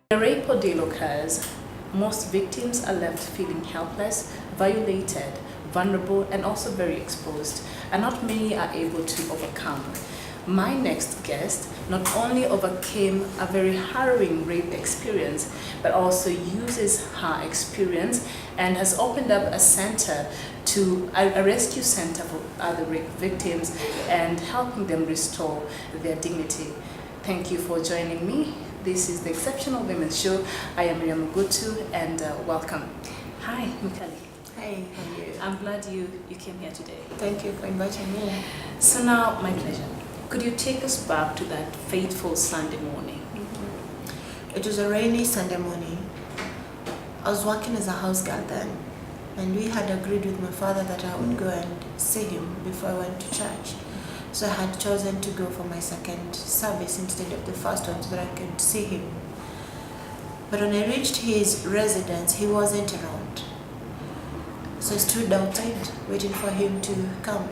When a rape ordeal occurs, most victims are left feeling helpless, violated, vulnerable, and also very exposed, and not many are able to overcome. My next guest not only overcame a very harrowing rape experience, but also uses her experience and has opened up a center a rescue center for other rape victims and helping them restore their dignity. Thank you for joining me. This is the Exceptional Women's Show. I am Miriam Mugutu, and welcome. Hi, Mwikali. Hi, how are you? I'm glad you came here today. Thank you for inviting me. So now, my pleasure. Could you take us back to that fateful Sunday morning? It was a rainy Sunday morning. I was working as a house girl then, and we had agreed with my father that I would go and see him before I went to church. So I had chosen to go for my second service instead of the first one so that I could see him. But when I reached his residence, he wasn't around. So I stood outside waiting for him to come.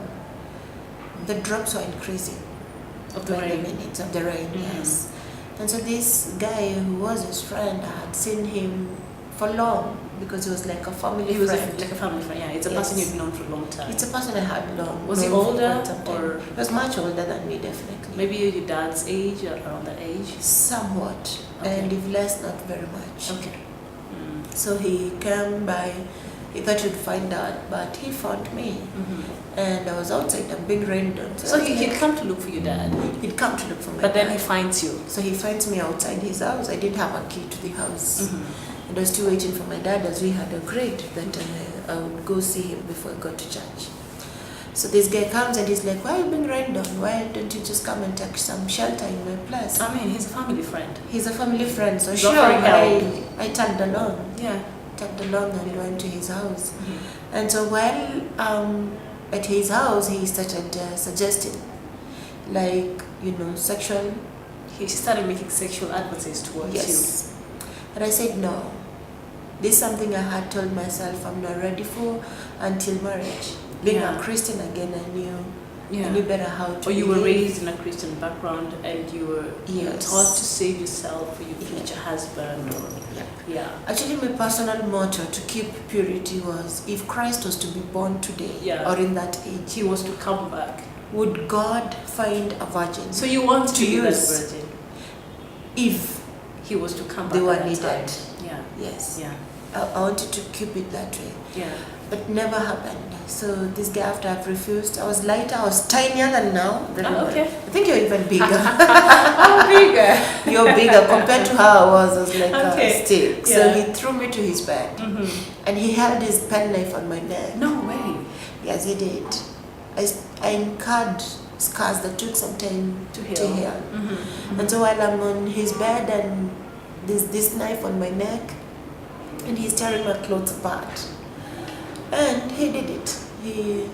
The drops were increasing. Of the rain? Minutes of the rain, yes. And so this guy who was his friend, I had seen him for long because he was like a family friend. He was like a family friend, yeah. It's a person you've known for a long time. It's a person I had known. Was he older or? He was much older than me, definitely. Maybe your dad's age or around that age? Somewhat. Okay. And if less, not very much. Okay. So he came by. He thought he'd find out, but he found me. And I was outside, I'm being rained on. So he'd come to look for your dad? He'd come to look for my But then dad. he finds you? So he finds me outside his house. I didn't have a key to the house. And I was still waiting for my dad as we had agreed that I would go see him before I got to church. So this guy comes and he's like, why are you being rained on? Why don't you just come and take some shelter in my place? I mean, he's a family friend. He's a family friend, so He's sure, offering help. I tagged along. Yeah. Tagged along and went to his house. And so while at his house, he started suggesting, like, sexual. He started making sexual advances towards Yes. And I said, no. This is something I had told myself I'm not ready for until marriage. Being a Christian again, I knew better how to. Or you were raised in a Christian background and you were taught to save yourself for your future husband. Or, Actually, my personal motto to keep purity was, if Christ was to be born today or in that age, he was to come back. Would God find a virgin? So you want to be that use virgin? If he was to come back, they were at that needed. time. Yeah. Yes. Yeah. I wanted to keep it that way. Yeah. But never happened. So this guy, after I've refused, I was lighter, I was tinier than now. Okay. I think you're even bigger. I'm bigger. You're bigger compared to how I was. I was like a stick. Yeah. So he threw me to his bed. And he held his pen knife on my neck. No way. Yes, he did. I incurred scars that took some time to heal. And so while I'm on his bed and there's this knife on my neck, and he's tearing my clothes apart. And he did it. He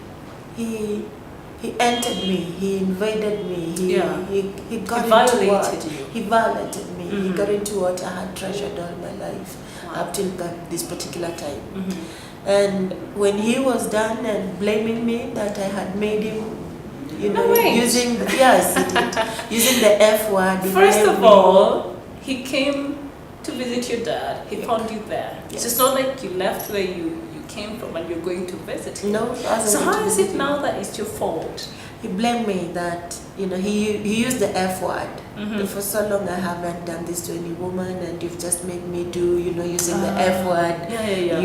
entered me. He invaded me. He got into what he violated me. He got into what I had treasured all my life up till this particular time. And when he was done and blaming me that I had made him, using he did, using the F word. First of all, he came to visit your dad. He found you there. Yes. So it's not like you left where you came from and you're going to visit him. No. So how is it now that it's your fault? He blamed me that, he used the F word. For so long I haven't done this to any woman and you've just made me do, using the F word.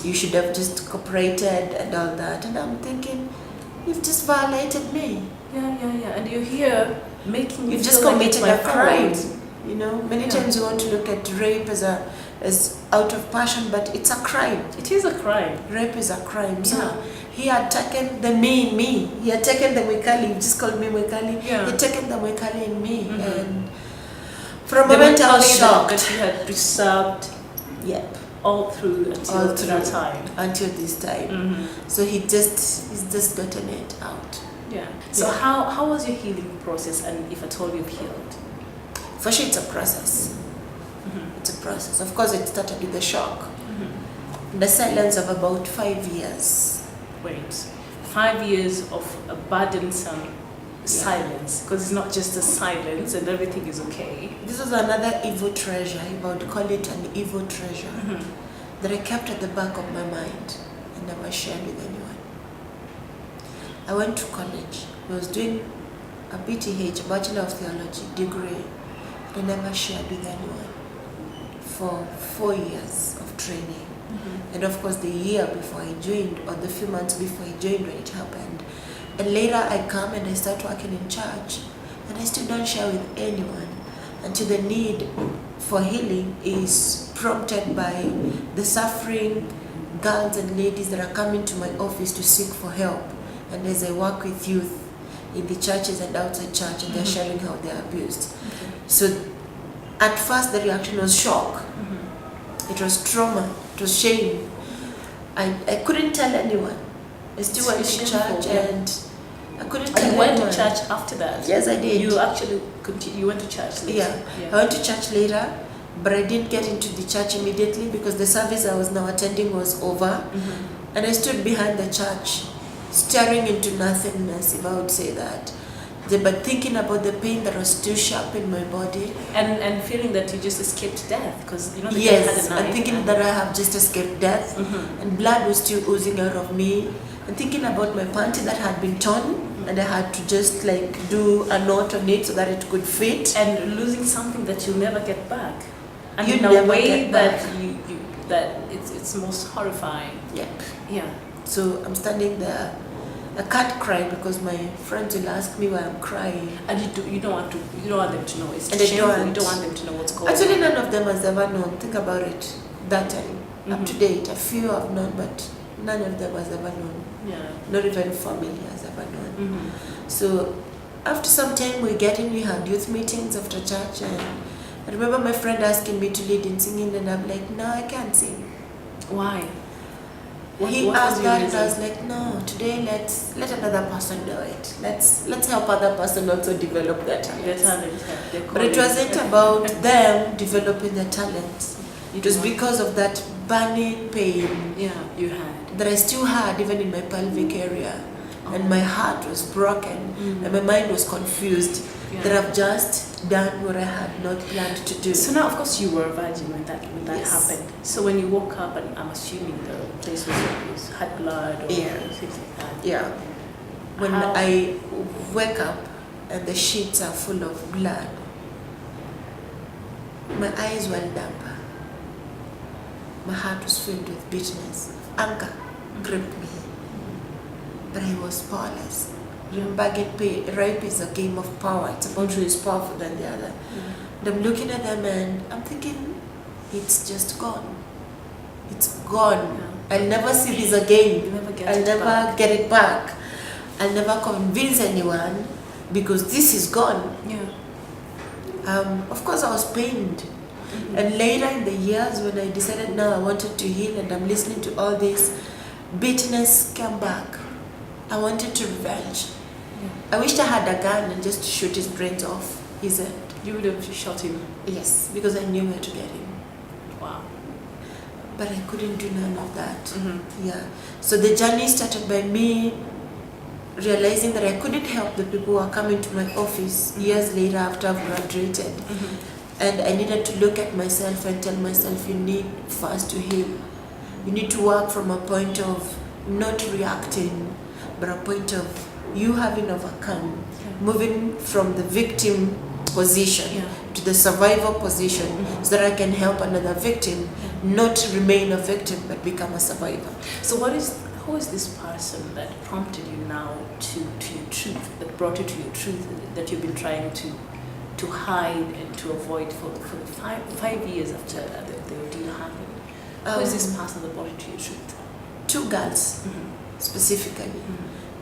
You should have just cooperated and all that. And I'm thinking, you've just violated me. And you're here making me You've feel just like committed it's my a crime. fault. Many times you want to look at rape as out of passion, but it's a crime. It is a crime. Rape is a crime. So he had taken the me in me. He had taken the Mwikali. He just called me Mwikali. He had taken the Mwikali in me. And for a moment I was shocked. That you had preserved all through until that time. Until this time. So he's just gotten it out. So how was your healing process, and if at all you've healed? For sure, it's a process. It's a process. Of course, it started with the shock. The silence of about 5 years. Wait, 5 years of a burdensome silence, because it's not just a silence and everything is okay. This was another evil treasure, I would call it an evil treasure, that I kept at the back of my mind and never shared with anyone. I went to college. I was doing a BTH, a Bachelor of Theology degree. I never shared with anyone for 4 years of training. And of course the year before I joined, or the few months before I joined when it happened. And later I come and I start working in church, and I still don't share with anyone until the need for healing is prompted by the suffering girls and ladies that are coming to my office to seek for help. And as I work with youth in the churches and outside church, and they're sharing how they're abused. So at first the reaction was shock. It was trauma, it was shame. I couldn't tell anyone. I still went to church and I couldn't tell anyone. You went to church after that? Yes, I did. You actually you went to church later? Yeah. I went to church later, but I didn't get into the church immediately because the service I was now attending was over. And I stood behind the church, staring into nothingness, if I would say that. But thinking about the pain that was still sharp in my body. And feeling that you just escaped death, because you know the yes, guy had a knife. And thinking that I have just escaped death, and blood was still oozing out of me. And thinking about my panty that had been torn, and I had to just like do a knot on it so that it could fit. And losing something that you'll never get back. And You in a never way get that back. that it's most horrifying. Yep. Yeah. So I'm standing there. I can't cry because my friends will ask me why I'm crying. And you don't want them to know. It's And they shameful. don't. You don't want them to know what's going on. Actually, none of them has ever known. Think about it. That time, up to date, a few have known, but none of them has ever known. Yeah. Not even family has ever known. So after some time we had youth meetings after church, and I remember my friend asking me to lead in singing, and I'm like, no, I can't sing. Why? He asked that, and I was like, no, today let another person do it. Let's help other person also develop their talents. But it wasn't about them developing their talents. It was because of that burning pain you had that I still had even in my pelvic area. And my heart was broken, and my mind was confused that I've just done what I had not planned to do. So now, of course, you were a virgin when that Yes. happened. So when you woke up, and I'm assuming the place had blood or things like that. Yeah. When How- I wake up and the sheets are full of blood, my eyes went damper. My heart was filled with bitterness. Anger gripped me. But I was powerless. Remember, rape is a game of power. It's about who is powerful than the other. And I'm looking at them and I'm thinking, it's just gone. It's gone. I'll never see this again. I'll never get it back. I'll never convince anyone because this is gone. Of course, I was pained. And later in the years, when I decided now I wanted to heal and I'm listening to all this, bitterness came back. I wanted to revenge. I wished I had a gun and just shoot his brains off his head. You would have shot him. Yes, because I knew where to get him. Wow. But I couldn't do none of that. Yeah. So the journey started by me realizing that I couldn't help the people who are coming to my office years later after I've graduated. And I needed to look at myself and tell myself, you need first to heal. You need to work from a point of not reacting, but a point of you having overcome, moving from the victim position to the survivor position, so that I can help another victim not remain a victim but become a survivor. So who is this person that prompted you now to your truth, that brought you to your truth that you've been trying to hide and to avoid for the 5 years after the ordeal happened? Who is this person that brought you to your truth? 2 girls specifically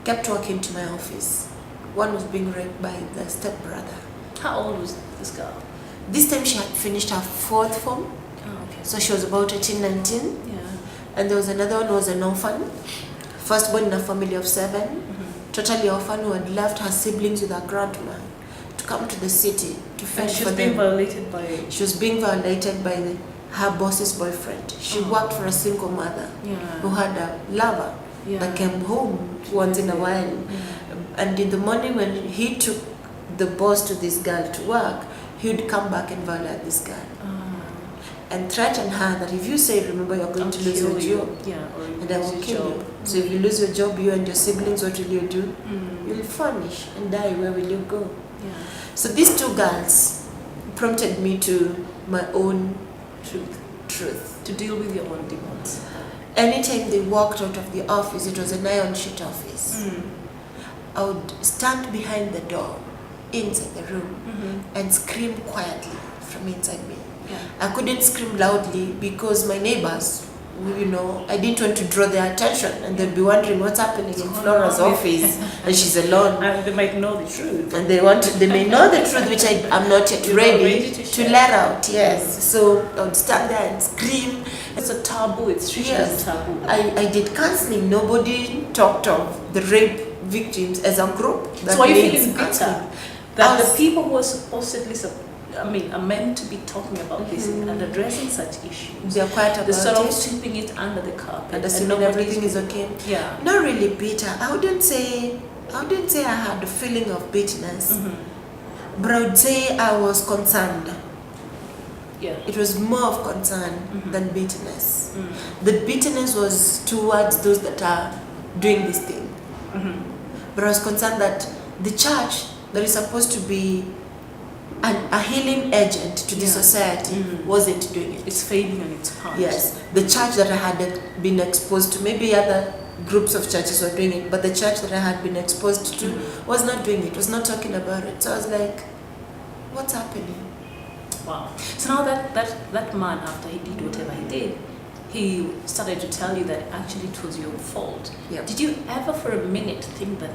kept walking to my office. One was being raped by the stepbrother. How old was this girl? This time she had finished her 4th form. Oh, okay. So she was about 18, 19. Yeah. And there was another one who was an orphan, firstborn in a family of 7, totally orphan, who had left her siblings with her grandma to come to the city to fend for them. She was being violated by... She was being violated by her boss's boyfriend. She worked for a single mother who had a lover that came home once in a while. And in the morning when he took the bus to this girl to work, he would come back and violate this girl. And threaten her that if you say, remember, you're going to lose your job. And I will kill you. So if you lose your job, you and your siblings, what will you do? You'll furnish and die. Where will you go? So these two girls prompted me to my own truth. To deal with your own demons. Anytime they walked out of the office, it was an iron sheet office. I would stand behind the door, inside the room, and scream quietly from inside me. I couldn't scream loudly because my neighbors, you know, I didn't want to draw their attention, and they'd be wondering what's happening in Flora's office, and she's alone. And they might know the truth. And they may know the truth, which I'm not yet ready to let out. Yes. So I would stand there and scream. It's a taboo. It's treated as a taboo. I did counseling. Nobody talked of the rape victims as a group. So are you feeling bitter that the people who are supposedly are meant to be talking about this and addressing such issues, they're quiet about it. They're sort of sweeping it under the carpet and assuming everything is okay? Yeah. Not really bitter. I wouldn't say I had a feeling of bitterness, but I would say I was concerned. Yeah. It was more of concern than bitterness. The bitterness was towards those that are doing this thing. But I was concerned that the church that is supposed to be a healing agent to the society wasn't doing it. It's failing on its part. Yes. The church that I had been exposed to, maybe other groups of churches were doing it, but the church that I had been exposed to was not doing it, was not talking about it. So I was like, what's happening? Wow. So now that man, after he did whatever he did, he started to tell you that actually it was your fault. Yeah. Did you ever for a minute think that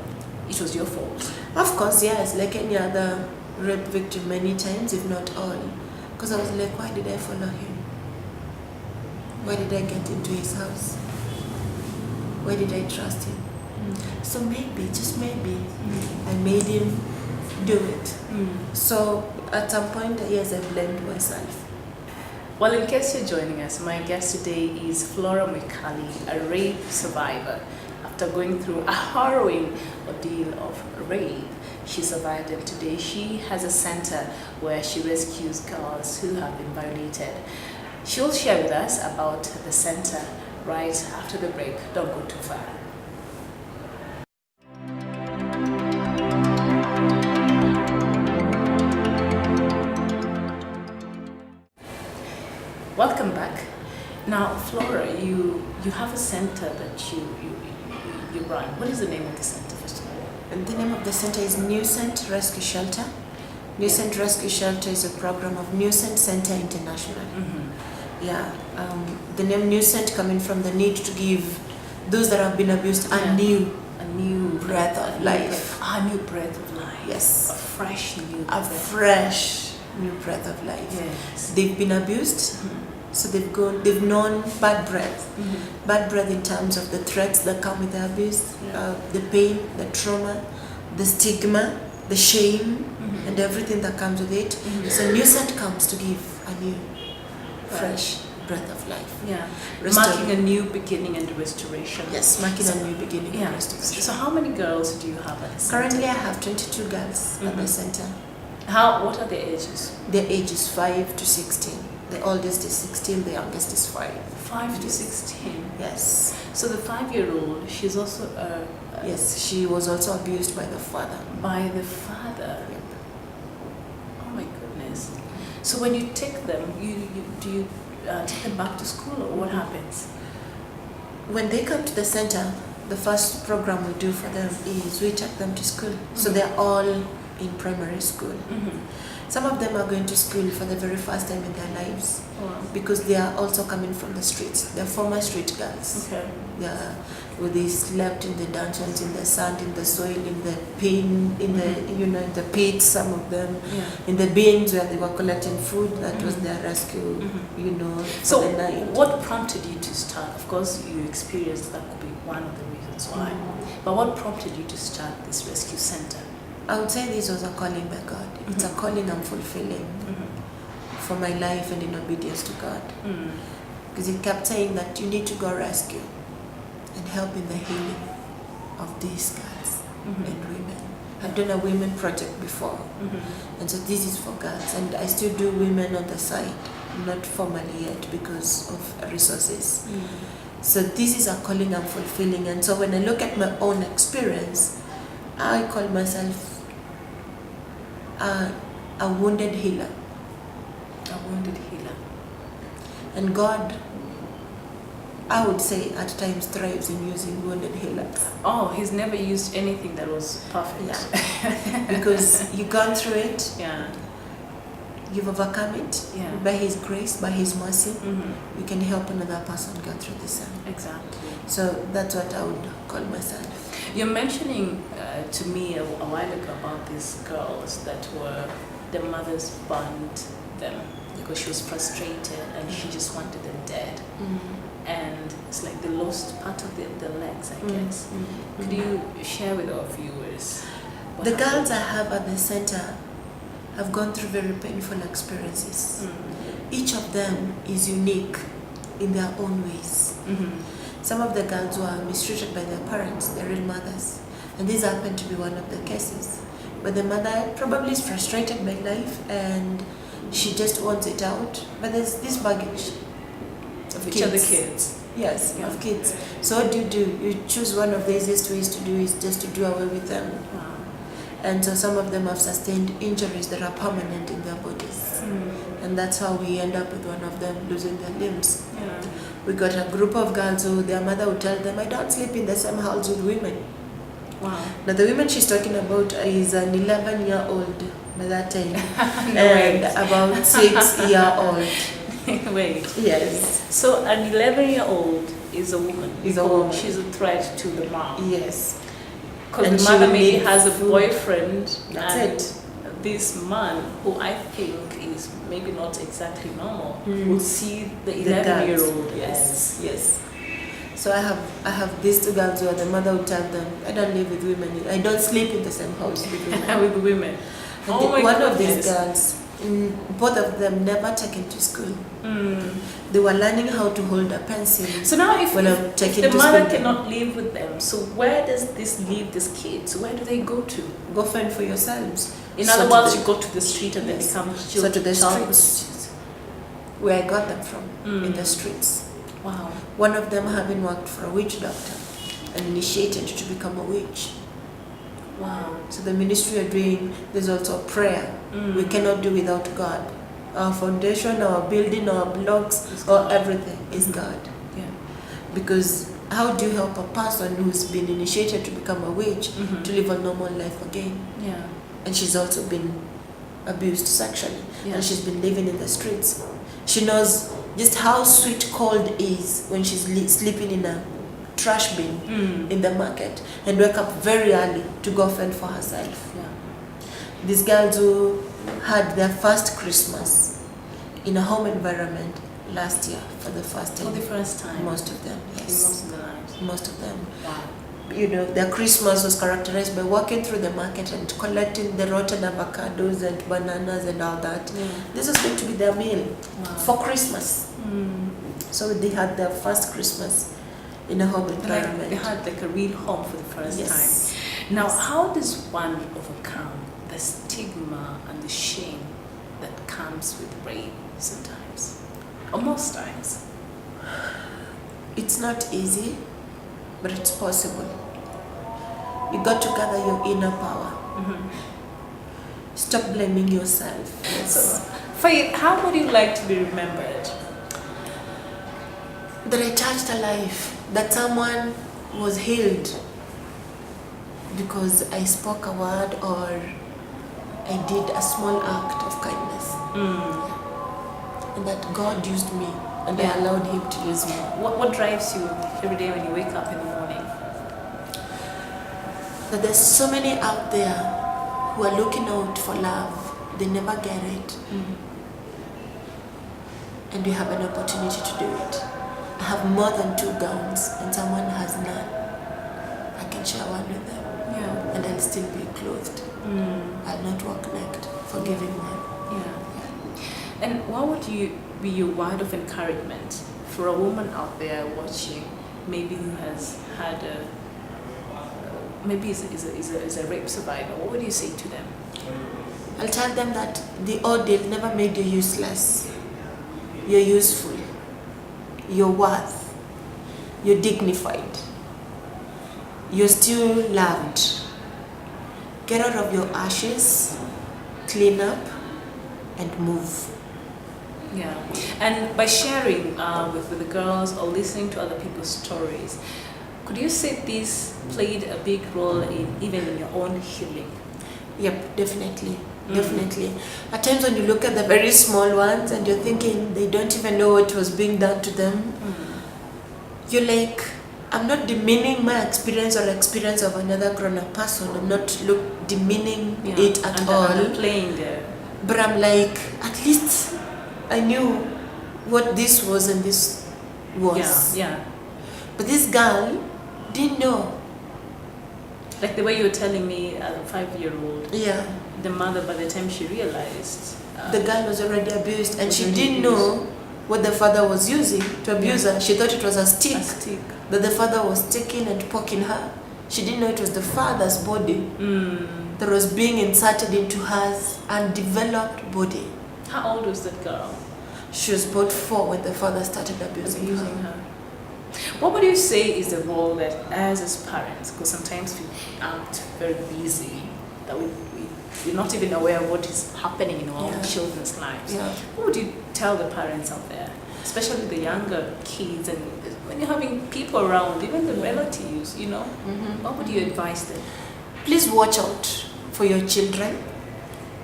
it was your fault? Of course, yes, like any other rape victim, many times, if not all. Because I was like, why did I follow him? Why did I get into his house? Why did I trust him? So maybe, just maybe, I made him do it. So at some point, yes, I blamed myself. Well, in case you're joining us, my guest today is FLORA MWIKALI, a rape survivor. After going through a harrowing ordeal of rape, she survived, and today she has a center where she rescues girls who have been violated. She'll share with us about the center right after the break. Don't go too far. Welcome back. Now, Flora, you have a center that you run. What is the name of the center, first of all? And the name of the center is Newcent Rescue Shelter. Newcent Rescue Shelter is a program of Newcent Center International. Yeah, the name Newcent coming from the need to give those that have been abused a new breath of life. A new breath of life. Yes. A fresh new A fresh new breath of life. Yes. They've been abused, so they've known bad breath. Bad breath in terms of the threats that come with the abuse, the pain, the trauma, the stigma, the shame, and everything that comes with it. So Newcent comes to give a new, fresh breath of life. Yeah. Marking a new beginning and restoration. Yes, marking a new beginning and restoration. So how many girls do you have at the center? Currently I have 22 girls at the center. What are their ages? Their age is 5 to 16. The oldest is 16, the youngest is 5. 5 to 16. Yes. So the 5-year-old, she's also yes, she was also abused by the father. By the father. Yep. Oh my goodness. So when you take them, do you take them back to school, or what happens? When they come to the center, the first program we do for them is we take them to school. So they're all in primary school. Some of them are going to school for the very first time in their lives. Wow. Because they are also coming from the streets. They're former street girls. Okay. Yeah, where they slept in the dungeons, in the sand, in the soil, in the pain, in the in the pits. Some of them, in the bins where they were collecting food. That was their rescue. So for the night. what prompted you to start? Of course, you experienced that could be one of the reasons why. But what prompted you to start this rescue center? I would say this was a calling by God. It's a calling I'm fulfilling for my life and in obedience to God. Because He kept saying that you need to go rescue and help in the healing of these girls. and women. I've done a women project before, and so this is for girls, and I still do women on the side, not formally yet because of resources. So this is a calling I'm fulfilling, and so when I look at my own experience, I call myself a wounded healer. A wounded healer. And God, I would say, at times thrives in using wounded healers. Oh, he's never used anything that was perfect. Yeah. Because you've gone through it. Yeah. You've overcome it. Yeah. By His grace, by His mercy, you can help another person go through the same. Exactly. So that's what I would call myself. You're mentioning to me a while ago about these girls that were, their mothers burned them because she was frustrated and she just wanted them dead. And it's like they lost part of the legs, I guess. Could you share with our viewers? The girls I have at the center have gone through very painful experiences. Each of them is unique in their own ways. Some of the girls were mistreated by their parents, their real mothers, and this happened to be one of the cases. But the mother probably is frustrated by life and she just wants it out. But there's this baggage of Which kids. are the kids? Yes, Yeah. of kids. So what do? You choose one of the easiest ways to do is just to do away with them. Wow. And so some of them have sustained injuries that are permanent in their bodies. And that's how we end up with one of them losing their limbs. Yeah. We got a group of girls who their mother would tell them, I don't sleep in the same house with women. Wow. Now the women she's talking about is an 11-year-old by that time. No, And wait. about 6-year-old. Wait. Yes. So an 11-year-old is a woman. Is a woman. She's a threat to the mom. Yes. Because And the she mother will maybe need has a food. boyfriend. That's and it. This man, who I think is maybe not exactly normal, Mm. will see the The girls. 11-year-old. Yes. Yes. So I have these two girls where the mother would tell them, I don't live with women. I don't sleep in the same house with women. With women. And Oh my one of goodness. these girls, both of them never taken to school. Mm. They were learning how to hold a pencil. So now if When I'm if taking the to mother school, cannot live with them, so where does this leave these kids? Where do they go to? go fend for yourselves. In So other to words, the- you go to the street and Yes. they become So to the child streets. prostitutes. Where I got them from, in Mm. the streets. Wow. One of them having worked for a witch doctor and initiated to become a witch. Wow. So the ministry are doing, there's also prayer. Mm. We cannot do without God. Our foundation, our building, our blocks, Is or God. everything is God. Yeah. Because how do you help a person who's been initiated to become a witch Mhm. to live a normal life again? Yeah. And she's also been abused sexually. Yeah. And she's been living in the streets. She knows just how sweet cold is when she's sleeping in a trash bin Mm. in the market and wake up very early to go fend for herself. Yeah. These girls who had their first Christmas in a home environment last year for the first For time. the first time. Most of them, In yes. most of their lives. Most of them. Wow. You know, their Christmas was characterized by walking through the market and collecting the rotten avocados and bananas and all that. Yeah. This was going to be their meal Wow. for Christmas. Mm. So they had their first Christmas in a home Like environment. they had like a real home for the first Yes. time. Now, how does one overcome the stigma and the shame that comes with rape sometimes? Or most times? It's not easy, but it's possible. You got to gather your inner power. Mm-hmm. Stop blaming yourself. So, Faith, how would you like to be remembered? That I touched a life, that someone was healed because I spoke a word or I did a small act of kindness. And that God used me and Yeah. I allowed Him to use me. What drives you every day when you wake up in the morning? That there's so many out there who are looking out for love, they never get it, and we have an opportunity to do it. I have more than 2 gowns and someone has none. I can share one with them Yeah. and I'll still be clothed. I'll not walk naked for giving one. Yeah. And what would be your word of encouragement for a woman out there watching, maybe who has had maybe is a rape survivor, what would you say to them? I'll tell them that the ordeal never made you useless. You're useful. You're worth. You're dignified. You're still loved. Get out of your ashes, clean up, and move. Yeah, and by sharing with the girls or listening to other people's stories, could you say this played a big role even in your own healing? Yep, definitely. Definitely. At times when you look at the very small ones and you're thinking they don't even know what was being done to them, you're like, I'm not demeaning my experience or experience of another grown-up person. I'm not demeaning it at all. Playing there. But I'm like, at least I knew what this was and this was. Yeah. But this girl didn't know. Like the way you were telling me, as a 5-year-old. Yeah. The mother, by the time she realized, the girl was already abused, and she didn't know what the father was using to abuse her. She thought it was a stick that the father was taking and poking her. She didn't know it was the father's body that was being inserted into her undeveloped body. How old was that girl? She was about 4 when the father started abusing her. What would you say is the role that, as parents, because sometimes we act very busy, that we're not even aware of what is happening in our own children's lives. Yeah. What would you tell the parents out there, especially the younger kids, and when you're having people around, even the relatives, what would you advise them? Please watch out for your children.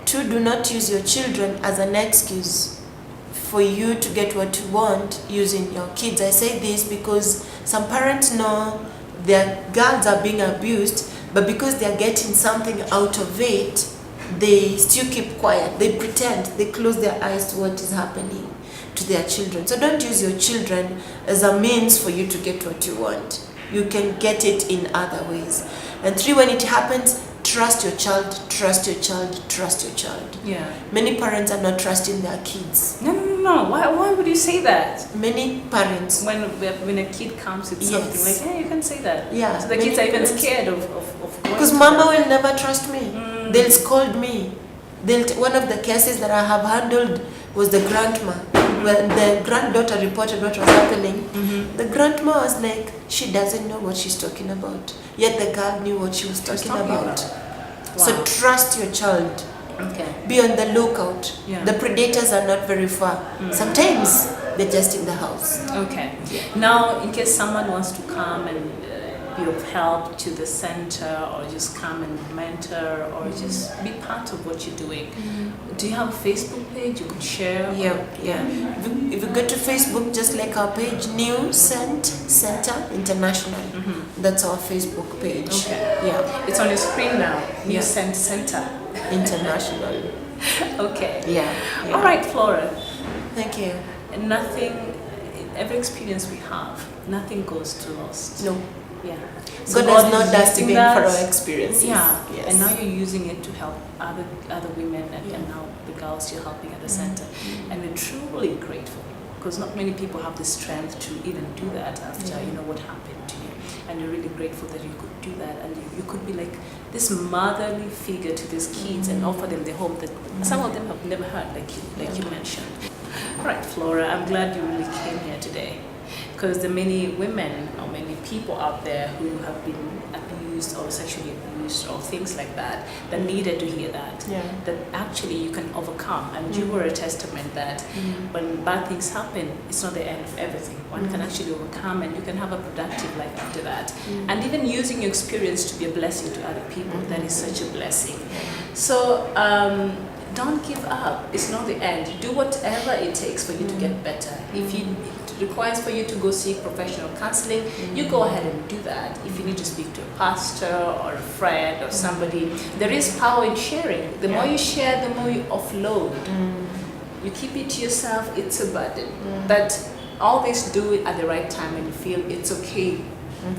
2, do not use your children as an excuse for you to get what you want using your kids. I say this because some parents know their girls are being abused, but because they're getting something out of it, they still keep quiet. They pretend. They close their eyes to what is happening to their children. So don't use your children as a means for you to get what you want. You can get it in other ways. And 3, when it happens, trust your child, trust your child, trust your child. Yeah. Many parents are not trusting their kids. No. Why would you say that? Many parents. When a kid comes with something like, hey, you can say that. Yeah. So the kids are even scared of going. Because mama will never trust me. They'll scold me. One of the cases that I have handled was the grandma. When the granddaughter reported what was happening, the grandma was like, she doesn't know what she's talking about. Yet the girl knew what she was talking about. Wow. So trust your child. Okay. Be on the lookout. Yeah. The predators are not very far. Sometimes they're just in the house. Okay. Now, in case someone wants to come and be of help to the center, or just come and mentor, or just be part of what you're doing, do you have a Facebook page you could share? Yeah. If you go to Facebook, just like our page, New Center International. That's our Facebook page. Okay. Yeah. It's on your screen now. New Center International. Okay. Yeah. All right, Flora. Thank you. Nothing, in every experience we have, nothing goes to lost. No. Yeah. So God has not dust even for our experiences. Yeah. Yes. And now you're using it to help other women, and now the girls you're helping at the center. And we're truly grateful, because not many people have the strength to even do that after what happened to you. And you're really grateful that you could do that, and you could be like this motherly figure to these kids and offer them the hope that some of them have never had, like you mentioned. All right, Flora, I'm glad you really came here today, because there are many women or many people out there who have been abused or sexually abused or things like that needed to hear that. That actually you can overcome, and you were a testament that when bad things happen, it's not the end of everything. One can actually overcome, and you can have a productive life after that. And even using your experience to be a blessing to other people, that is such a blessing. So don't give up. It's not the end. Do whatever it takes for you to get better. If it requires for you to go seek professional counseling, you go ahead and do that. If you need to speak to a pastor or a friend or somebody, there is power in sharing. The more you share, the more you offload. You keep it to yourself, it's a burden. But always do it at the right time when you feel it's okay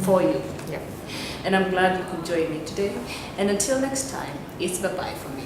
for you. And I'm glad you could join me today. And until next time, it's bye-bye from me.